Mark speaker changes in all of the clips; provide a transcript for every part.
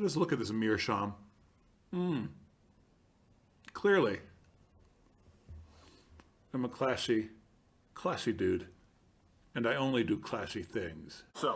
Speaker 1: Let us look at this meerschaum. Clearly, I'm a classy dude, and I only do classy things. So.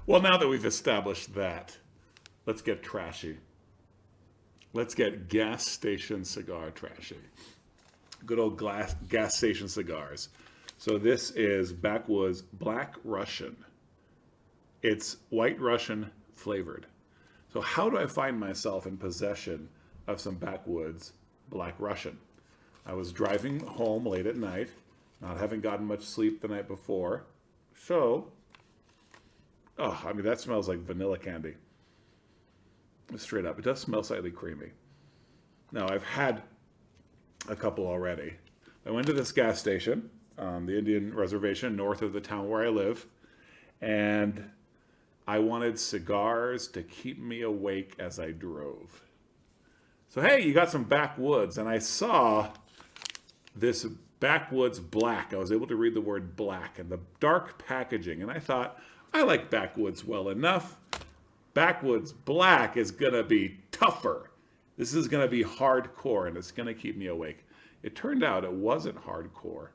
Speaker 1: Well, now that we've established that, let's get trashy. Let's get gas station cigar trashy. Good old gas station cigars. So this is Backwoods Black Russian. It's White Russian flavored. So how do I find myself in possession of some Backwoods Black Russian? I was driving home late at night, not having gotten much sleep the night before. So, I mean, that smells like vanilla candy. Straight up. It does smell slightly creamy. Now, I've had a couple already. I went to this gas station on the Indian Reservation north of the town where I live, and I wanted cigars to keep me awake as I drove. So, hey, you got some Backwoods, and I saw this Backwoods Black. I was able to read the word black and the dark packaging, and I thought, I like Backwoods well enough. Backwoods Black is going to be tougher. This is going to be hardcore, and it's going to keep me awake. It turned out it wasn't hardcore.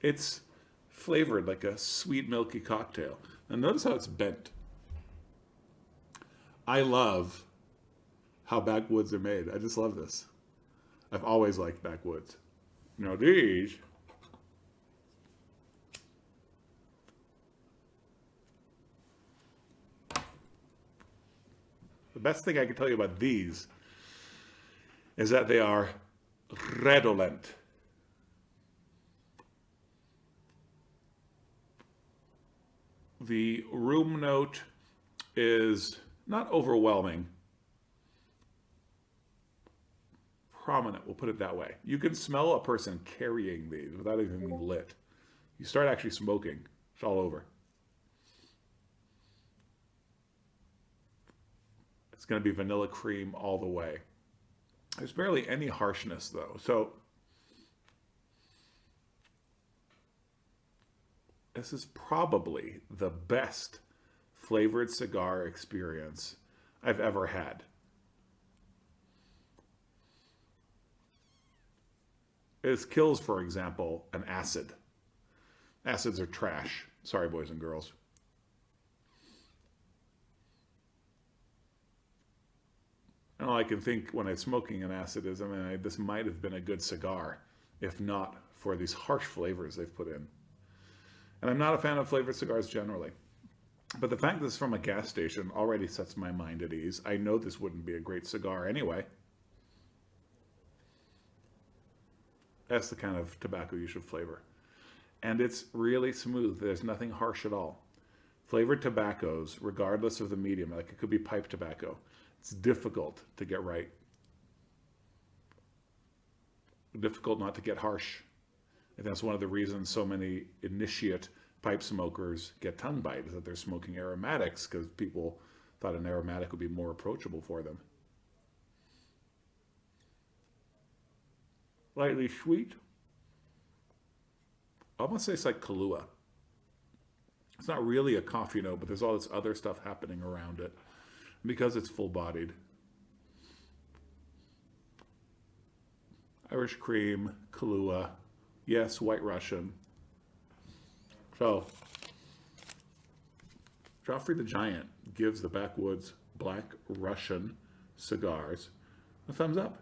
Speaker 1: It's flavored like a sweet, milky cocktail. And notice how it's bent. I love how Backwoods are made. I just love this. I've always liked Backwoods. Now these... The best thing I can tell you about these is that they are redolent. The room note is not overwhelming. Prominent, we'll put it that way. You can smell a person carrying these without even being lit. You start actually smoking, it's all over. It's going to be vanilla cream all the way. There's barely any harshness though. So this is probably the best flavored cigar experience I've ever had. This kills, for example, an acid. Acids are trash. Sorry, boys and girls. And all I can think when I'm smoking an acid is, this might have been a good cigar, if not for these harsh flavors they've put in. And I'm not a fan of flavored cigars generally. But the fact that it's from a gas station already sets my mind at ease. I know this wouldn't be a great cigar anyway. That's the kind of tobacco you should flavor. And it's really smooth. There's nothing harsh at all. Flavored tobaccos, regardless of the medium, like it could be pipe tobacco, it's difficult to get right. Difficult not to get harsh. And that's one of the reasons so many initiate pipe smokers get tongue bite, is that they're smoking aromatics because people thought an aromatic would be more approachable for them. Lightly sweet. I almost say it's like Kahlua. It's not really a coffee note, but there's all this other stuff happening around it because it's full-bodied. Irish cream, Kahlua, yes, White Russian. So, Joffrey the Giant gives the Backwoods Black Russian cigars a thumbs up.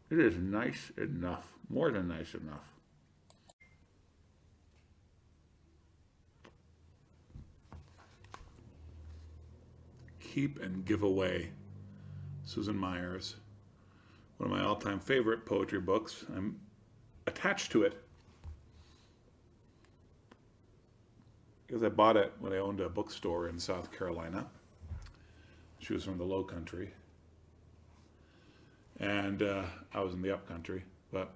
Speaker 1: It is nice enough, more than nice enough. Keep and Give Away, Susan Myers. One of my all-time favorite poetry books. I'm attached to it because I bought it when I owned a bookstore in South Carolina. She was from the Low Country, and I was in the Up Country. But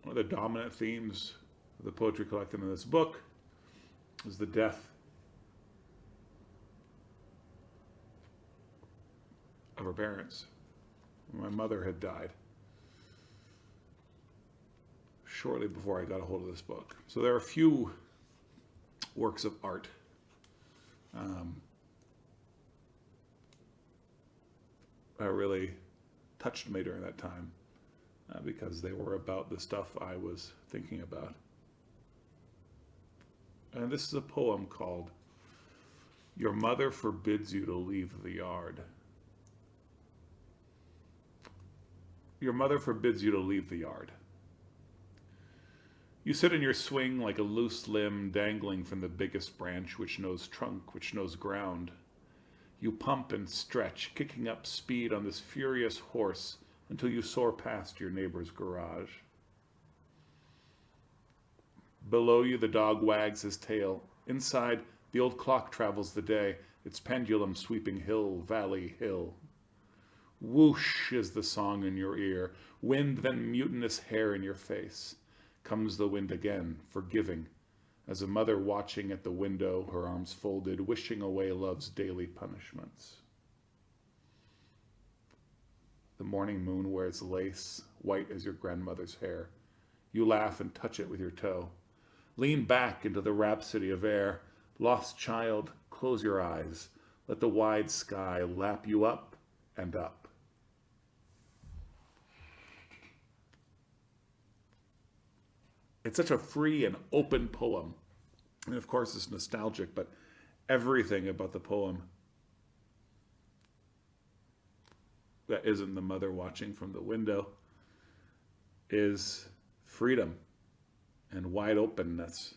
Speaker 1: one of the dominant themes of the poetry collected in this book is the death of her parents. My mother had died shortly before I got a hold of this book. So there are a few works of art that really touched me during that time because they were about the stuff I was thinking about. And this is a poem called Your Mother Forbids You to Leave the Yard. Your mother forbids you to leave the yard. You sit in your swing like a loose limb dangling from the biggest branch which knows trunk, which knows ground. You pump and stretch, kicking up speed on this furious horse until you soar past your neighbor's garage. Below you, the dog wags his tail. Inside, the old clock travels the day, its pendulum sweeping hill, valley, hill. Whoosh is the song in your ear, wind then mutinous hair in your face. Comes the wind again, forgiving, as a mother watching at the window, her arms folded, wishing away love's daily punishments. The morning moon wears lace, white as your grandmother's hair. You laugh and touch it with your toe. Lean back into the rhapsody of air. Lost child, close your eyes. Let the wide sky lap you up and up. It's such a free and open poem. And of course it's nostalgic, but everything about the poem that isn't the mother watching from the window is freedom and wide openness.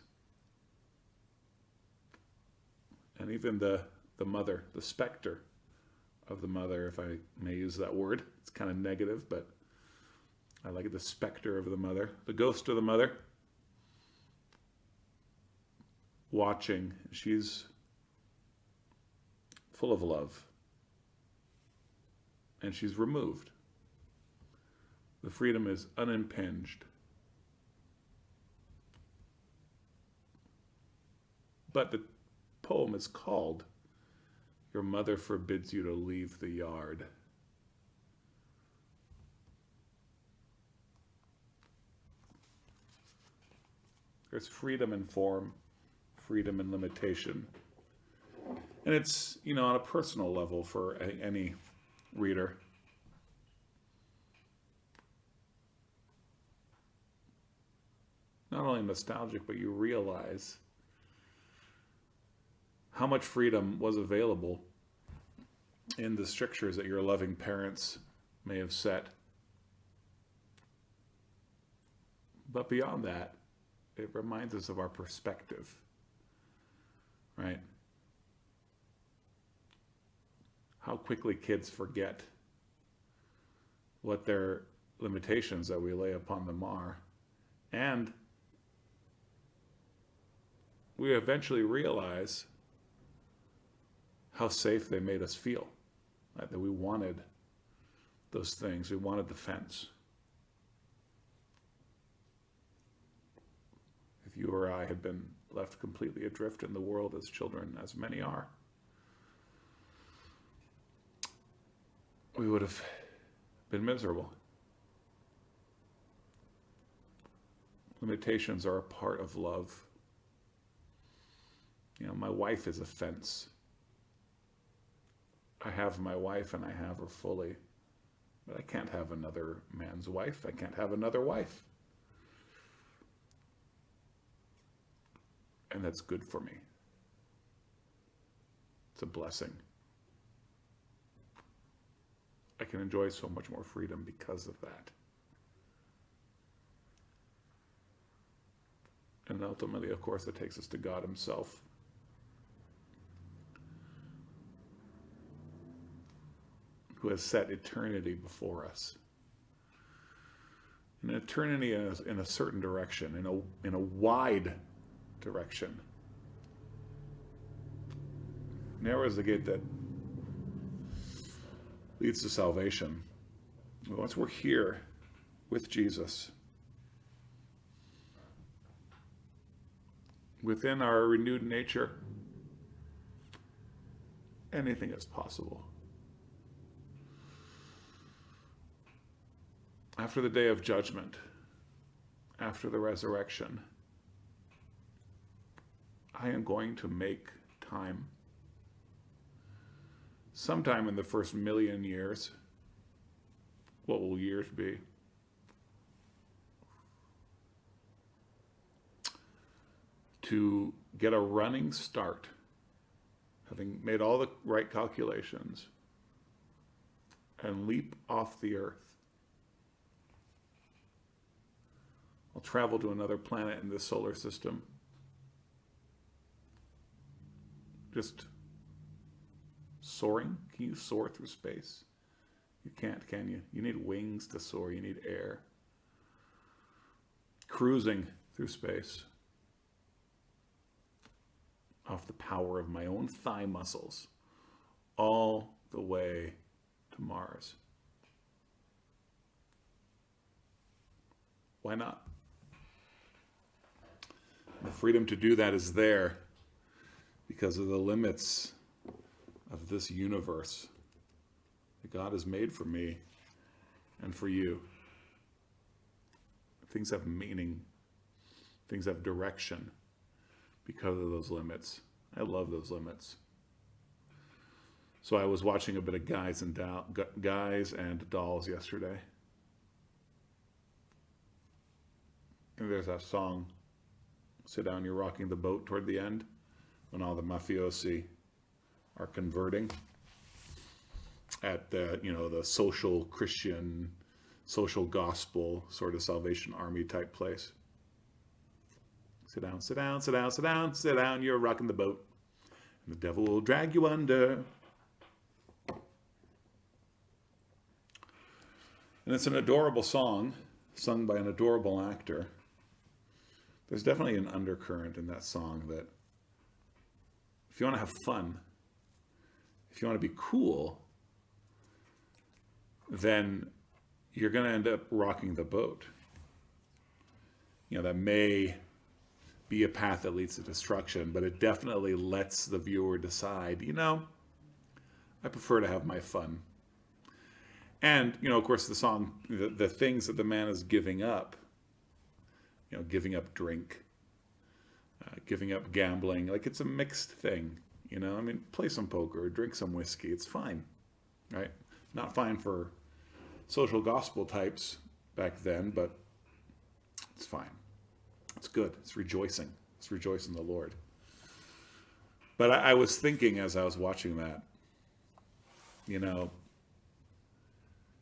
Speaker 1: And even the mother, the specter of the mother, if I may use that word. It's kind of negative, but I like it, the specter of the mother, the ghost of the mother. Watching, she's full of love. And she's removed. The freedom is unimpinged. But the poem is called Your Mother Forbids You to Leave the Yard. There's freedom in form, freedom in limitation. And it's, on a personal level for any reader. Not only nostalgic, but you realize how much freedom was available in the strictures that your loving parents may have set. But beyond that, it reminds us of our perspective, right? How quickly kids forget what their limitations that we lay upon them are. And we eventually realize how safe they made us feel, right? That we wanted those things. We wanted the fence. If you or I had been left completely adrift in the world as children, as many are, we would have been miserable. Limitations are a part of love. My wife is a fence. I have my wife and I have her fully, but I can't have another man's wife. I can't have another wife. And that's good for me. It's a blessing. I can enjoy so much more freedom because of that. And ultimately, of course, it takes us to God Himself. Who has set eternity before us. An eternity in a certain direction, in a wide direction. Narrow is the gate that leads to salvation. Once we're here with Jesus, within our renewed nature, anything is possible. After the day of judgment, after the resurrection, I am going to make time. Sometime in the first 1,000,000 years, what will years be? To get a running start, having made all the right calculations, and leap off the earth. I'll travel to another planet in this solar system. Just soaring. Can you soar through space? You can't, can you? You need wings to soar. You need air. Cruising through space off the power of my own thigh muscles all the way to Mars. Why not? The freedom to do that is there because of the limits of this universe that God has made for me and for you. Things have meaning. Things have direction because of those limits. I love those limits. So I was watching a bit of Guys and Dolls yesterday. And there's that song, Sit Down, You're Rocking the Boat, toward the end, when all the mafiosi are converting at the, the social Christian, social gospel sort of Salvation Army type place. Sit down, sit down, sit down, sit down, sit down, you're rocking the boat. And the devil will drag you under. And it's an adorable song, sung by an adorable actor. There's definitely an undercurrent in that song that if you want to have fun, if you want to be cool, then you're going to end up rocking the boat. That may be a path that leads to destruction, but it definitely lets the viewer decide, I prefer to have my fun. And, of course, the song, the things that the man is giving up, giving up drink, giving up gambling, like it's a mixed thing, play some poker, drink some whiskey, it's fine, right? Not fine for social gospel types back then, but it's fine. It's good. It's rejoicing. It's rejoicing the Lord. But I was thinking as I was watching that,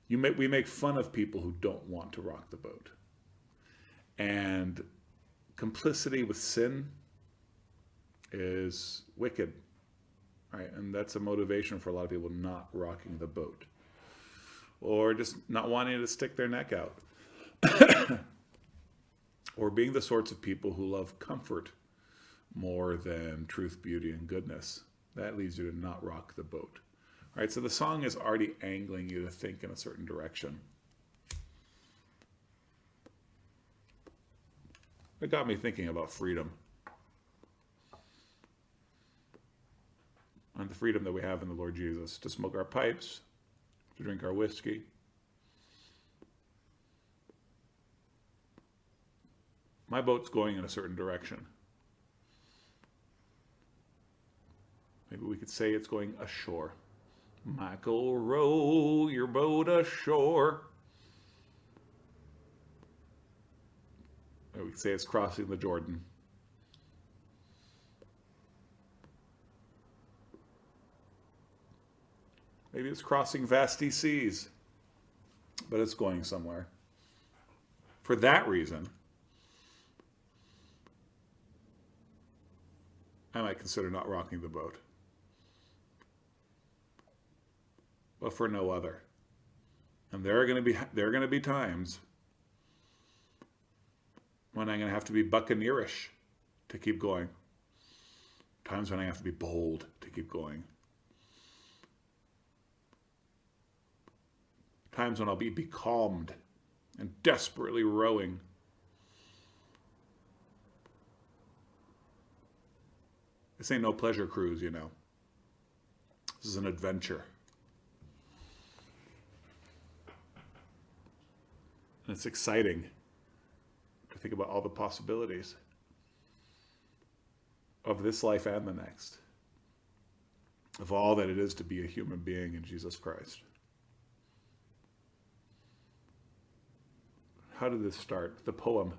Speaker 1: we make fun of people who don't want to rock the boat. And complicity with sin is wicked, right? And that's a motivation for a lot of people not rocking the boat. Or just not wanting to stick their neck out. Or being the sorts of people who love comfort more than truth, beauty, and goodness. That leads you to not rock the boat. All right, so the song is already angling you to think in a certain direction. It got me thinking about freedom. And the freedom that we have in the Lord Jesus to smoke our pipes, to drink our whiskey. My boat's going in a certain direction. Maybe we could say it's going ashore. Michael, row your boat ashore. Or we could say it's crossing the Jordan. Maybe it's crossing vasty seas, but it's going somewhere. For that reason, I might consider not rocking the boat. But for no other. And there are going to be times when I'm going to have to be buccaneerish to keep going. Times when I have to be bold to keep going. Times when I'll be becalmed and desperately rowing. This ain't no pleasure cruise, you know. This is an adventure. And it's exciting to think about all the possibilities of this life and the next, of all that it is to be a human being in Jesus Christ. How did this start? The poem.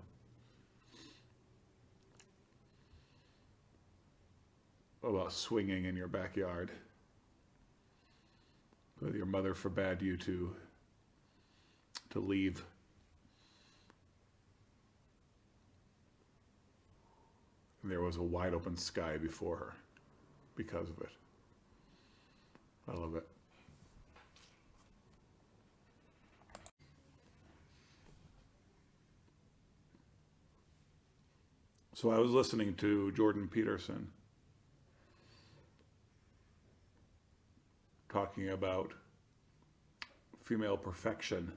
Speaker 1: About swinging in your backyard with your mother forbade you to leave. And there was a wide open sky before her because of it. I love it. So I was listening to Jordan Peterson talking about female perfection,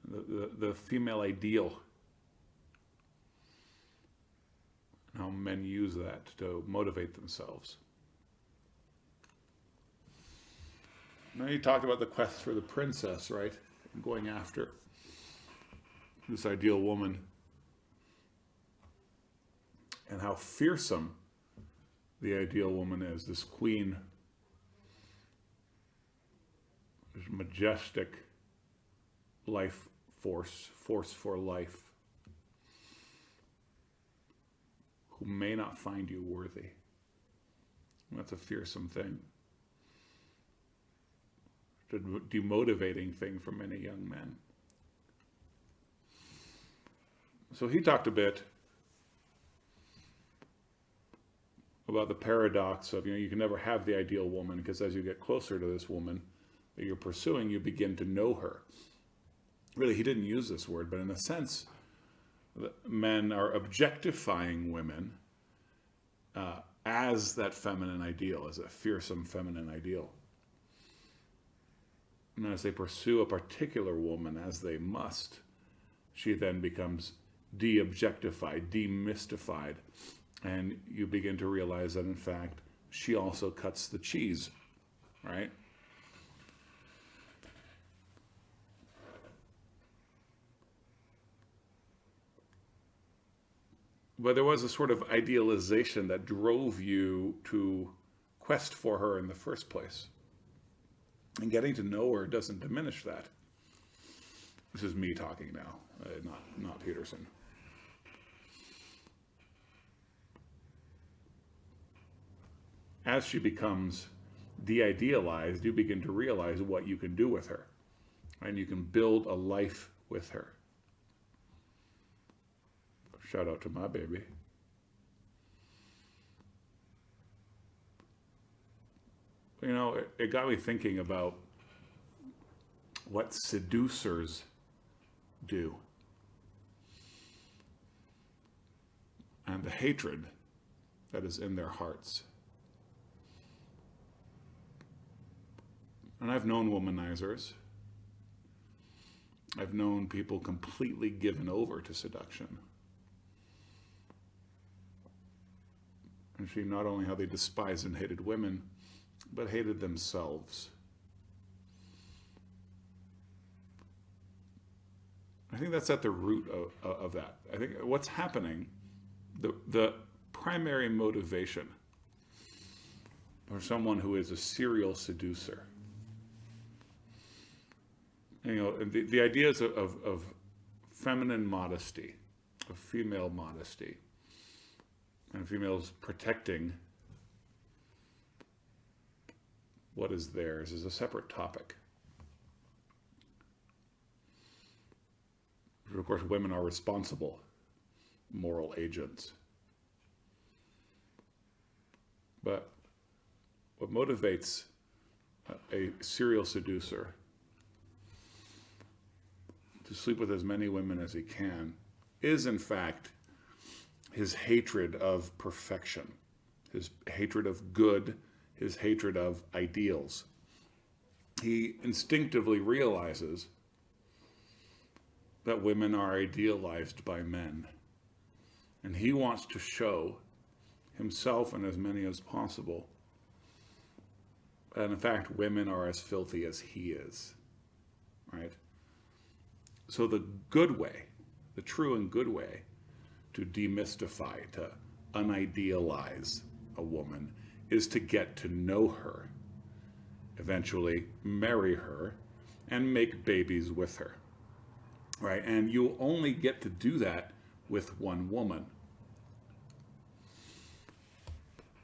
Speaker 1: the female ideal, and how men use that to motivate themselves. Now he talked about the quest for the princess, right? Going after this ideal woman, and how fearsome the ideal woman is, this queen, this majestic life force for life, who may not find you worthy. And that's a fearsome thing. It's a demotivating thing for many young men. So he talked a bit about the paradox of, you can never have the ideal woman, because as you get closer to this woman that you're pursuing, you begin to know her. Really, he didn't use this word, but in a sense, men are objectifying women as that feminine ideal, as a fearsome feminine ideal. And as they pursue a particular woman, as they must, she then becomes de-objectified, demystified, and you begin to realize that, in fact, she also cuts the cheese, right? But there was a sort of idealization that drove you to quest for her in the first place. And getting to know her doesn't diminish that. This is me talking now, not Peterson. As she becomes de-idealized, you begin to realize what you can do with her. And you can build a life with her. Shout out to my baby. It got me thinking about what seducers do. And the hatred that is in their hearts. And I've known womanizers. I've known people completely given over to seduction. And see not only how they despised and hated women, but hated themselves. I think that's at the root of that. I think what's happening, the primary motivation for someone who is a serial seducer, the ideas of feminine modesty, of female modesty, and females protecting what is theirs is a separate topic. Of course, women are responsible moral agents. But what motivates a serial seducer to sleep with as many women as he can is, in fact, his hatred of perfection, his hatred of good, his hatred of ideals. He instinctively realizes that women are idealized by men. And he wants to show himself and as many as possible. And in fact, women are as filthy as he is, right? So the good way, the true and good way to demystify, to unidealize a woman is to get to know her, eventually marry her, and make babies with her, right? And you'll only get to do that with one woman.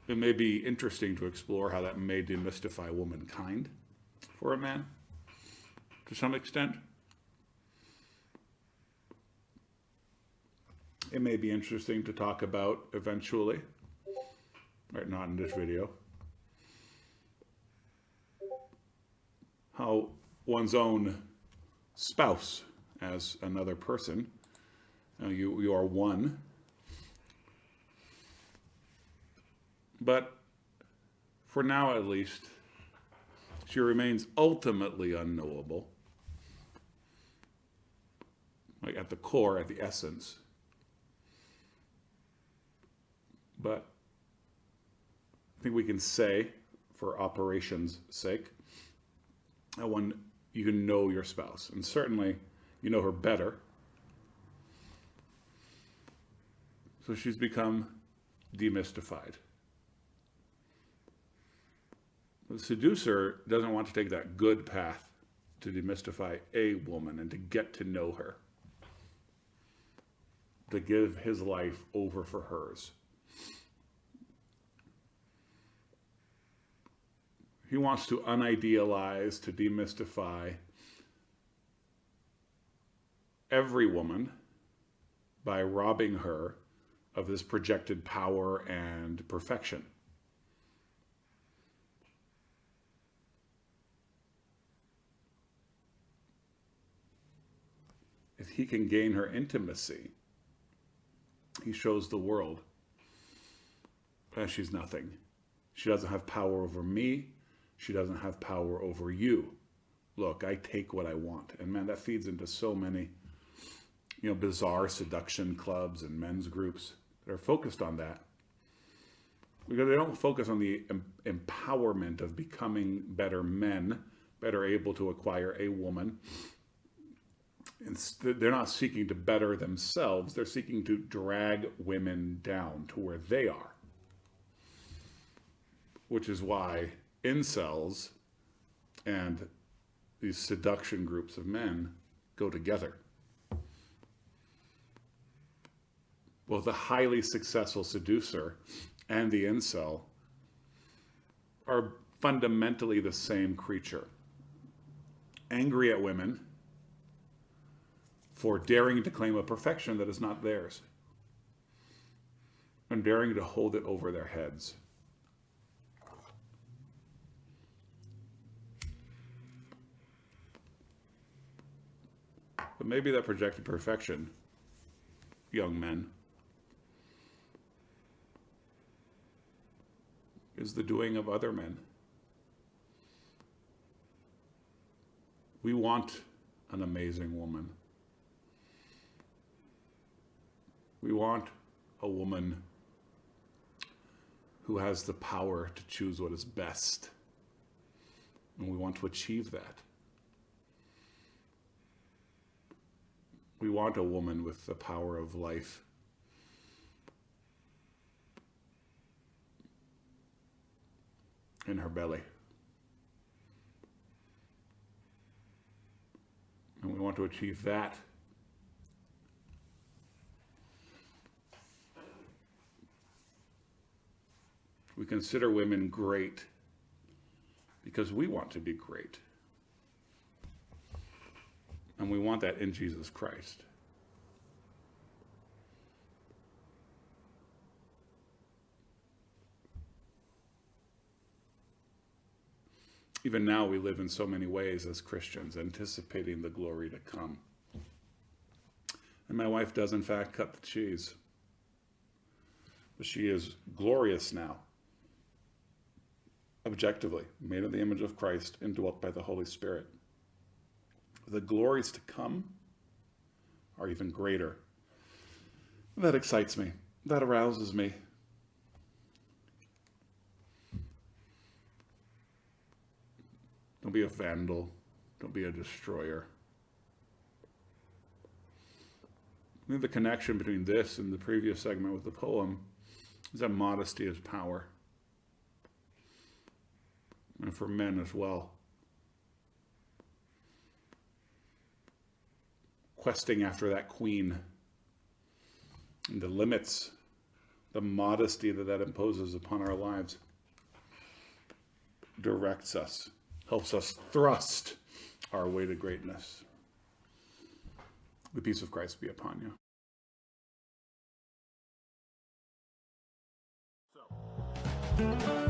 Speaker 1: It may be interesting to explore how that may demystify womankind for a man, to some extent. It may be interesting to talk about eventually, right? Not in this video. How one's own spouse as another person, you are one, but for now at least, she remains ultimately unknowable, like at the core, at the essence. But I think we can say, for operation's sake, that you can know your spouse, and certainly you know her better. So she's become demystified. The seducer doesn't want to take that good path to demystify a woman and to get to know her, to give his life over for hers. He wants to unidealize, to demystify every woman by robbing her of this projected power and perfection. If he can gain her intimacy, he shows the world that she's nothing. She doesn't have power over me. She doesn't have power over you. Look, I take what I want. And man, that feeds into so many, bizarre seduction clubs and men's groups that are focused on that. Because they don't focus on the empowerment of becoming better men, better able to acquire a woman. And they're not seeking to better themselves. They're seeking to drag women down to where they are. Which is why incels and these seduction groups of men go together. Both the highly successful seducer and the incel are fundamentally the same creature. Angry at women for daring to claim a perfection that is not theirs, and daring to hold it over their heads. But maybe that projected perfection, young men, is the doing of other men. We want an amazing woman. We want a woman who has the power to choose what is best. And we want to achieve that. We want a woman with the power of life. In her belly. And we want to achieve that. We consider women great because we want to be great. And we want that in Jesus Christ. Even now we live in so many ways as Christians, anticipating the glory to come. And my wife does in fact cut the cheese. But she is glorious now. Objectively, made in the image of Christ, indwelt by the Holy Spirit. The glories to come are even greater. That excites me. That arouses me. Don't be a vandal. Don't be a destroyer. I think the connection between this and the previous segment with the poem is that modesty is power. And for men as well. Questing after that queen. And the limits, the modesty that imposes upon our lives directs us, helps us thrust our way to greatness. The peace of Christ be upon you.